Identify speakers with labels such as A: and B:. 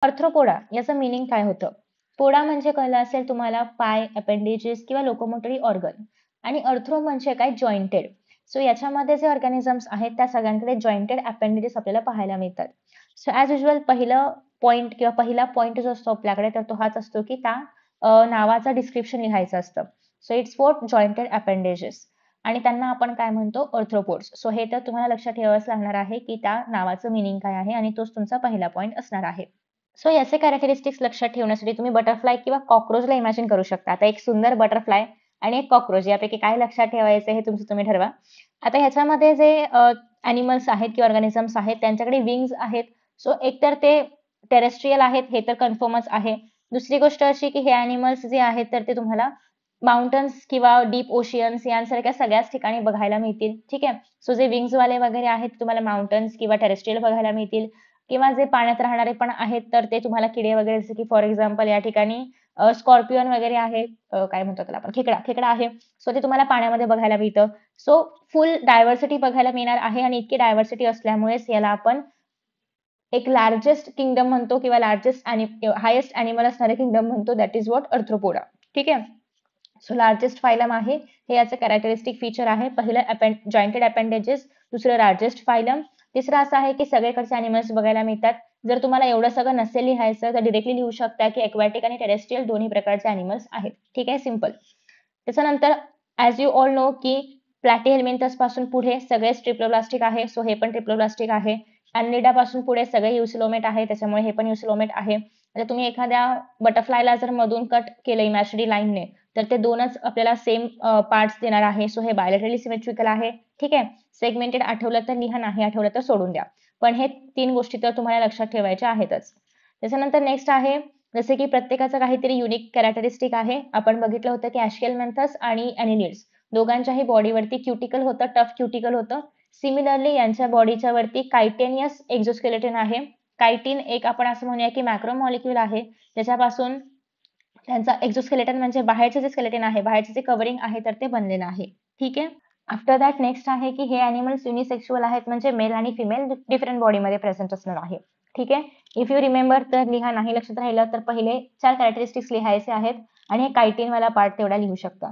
A: Arthropoda याचं meaning काय होतं? पोडा म्हणजे कळलं असेल तुम्हाला पाय, अपेंडिजेस किंवा लोकोमोटरी ऑर्गन आणि अर्थ्रो म्हणजे काय जॉइंटेड. सो याच्यामध्ये जे ऑर्गॅनिझम्स आहेत त्या सगळ्यांकडे जॉइंटेड अपेंडिजेस आपल्याला पाहायला मिळतात. सो ॲज युजुअल पहिलं पॉइंट किंवा पहिला पॉइंट जो असतो आपल्याकडे तर तो हाच असतो की त्या नावाचं डिस्क्रिप्शन लिहायचं असतं. So it's for jointed appendages आणि त्यांना आपण काय म्हणतो अर्थ्रोपोड्स. सो हे तर तुम्हाला लक्षात ठेवावंच लागणार आहे की त्या नावाचं मीनिंग काय आहे आणि तोच तुमचा पहिला पॉइंट असणार आहे. सो याचे कॅरेक्टरिस्टिक्स लक्षात ठेवण्यासाठी तुम्ही बटरफ्लाय किंवा कॉकरोचला इमॅजिन करू शकता. आता एक सुंदर बटरफ्लाय आणि एक कॉकरोच यापैकी काय लक्षात ठेवायचं हे तुमचं तुम्ही ठरवा. आता ह्याच्यामध्ये जे ॲनिमल्स आहेत किंवा ऑर्गॅनिझम्स आहेत त्यांच्याकडे विंग्ज आहेत. सो एकतर ते टेरेस्ट्रियल आहेत हे तर कन्फर्मच आहे. दुसरी गोष्ट अशी की हे ॲनिमल्स जे आहेत तर ते तुम्हाला माउंटन्स किंवा डीप ओशियन्स यांसारख्या सगळ्याच ठिकाणी बघायला मिळतील. ठीक आहे. सो जे विंग्सवाले वगैरे आहेत तुम्हाला माउंटन्स किंवा टेरेस्ट्रियल बघायला मिळतील. किंवा जे पाण्यात राहणारे पण आहेत तर ते तुम्हाला किडे वगैरे जसे की फॉर एक्झाम्पल या ठिकाणी स्कॉर्पिओन वगैरे आहे. काय म्हणतो त्याला आपण खेकडा आहे. सो ते तुम्हाला पाण्यामध्ये बघायला मिळतं. सो फुल डायव्हर्सिटी बघायला मिळणार आहे आणि इतकी डायव्हर्सिटी असल्यामुळेच याला आपण एक लार्जेस्ट किंगडम म्हणतो किंवा लार्जेस्ट हायेस्ट ॲनिमल असणारे किंगडम म्हणतो दॅट इज व्हॉट अर्थ्रोपोडा. ठीक आहे. सो लार्जेस्ट फायलम आहे हे याचं कॅरेक्टरिस्टिक फीचर आहे. पहिलं जॉइंटेड अपेंडेजेस, दुसरं लार्जेस्ट फायलम, तिसरं असं आहे की सगळीकडचे ॲनिमल्स बघायला मिळतात. जर तुम्हाला एवढं सगळं नसेल लिहायचं तर डायरेक्टली लिहू शकता की एक्वॅटिक आणि टेरेस्ट्रियल दोन्ही प्रकारचे ॲनिमल्स आहेत. ठीक आहे, सिंपल. त्याच्यानंतर ॲज यू ऑल नो की प्लॅटीहेल्मिंथस पासून पुढे सगळे ट्रिप्लोब्लास्टिक आहे. सो हे पण ट्रिप्लोब्लास्टिक आहे. अॅनिलिडा पासून पुढे सगळे युसिलोमेट आहे त्याच्यामुळे हे पण युसिलोमेट आहे. आता तुम्ही एखाद्या बटरफ्लायला जर मधून कट केलं इमॅजिनरी लाईनने तर ते दोनच आपल्याला सेम पार्ट्स देणार आहे. सो हे बायलॅटरली सिमेट्रिकल आहे. ठीक आहे. सेगमेंटेड आठवलं तर लिहा, नाही आठवलं तर सोडून द्या. पण हे 3 गोष्टी तर तुम्हाला लक्षात ठेवायच्या आहेतच. त्याच्यानंतर नेक्स्ट आहे जसे की प्रत्येकाचं काहीतरी युनिक कॅरेक्टरिस्टिक आहे. आपण बघितलं होतं की ॲस्कियलमेंथस आणि ॲनिलिड्स दोघांच्याही बॉडीवरती क्युटिकल होतं, टफ क्युटिकल होतं. सिमिलरली यांच्या बॉडीच्या वरती कायटेनियस एक्झोस्केलेटन आहे. कायटिन एक आपण असं म्हणूया की मॅक्रोमॉलिक्यूल आहे. त्याच्यापासून त्यांचा एक्झोस्केलेटन म्हणजे बाहेरचे जे स्केलेटन आहे, बाहेरचे जे कव्हरिंग आहे तर ते बनलेलं आहे. ठीक आहे. आफ्टर दॅट नेक्स्ट आहे की हे ॲनिमल्स युनिसेक्शुअल आहेत म्हणजे मेल आणि फिमेल डिफरंट बॉडीमध्ये प्रेझेंट असणार आहे. ठीक आहे. इफ यू रिमेंबर तर लिहा, नाही लक्षात राहिलं तर पहिले 4 कॅरेक्टरिस्टिक्स लिहायचे आहेत आणि हे कायटिनवाला पार्ट तेवढा लिहू शकता.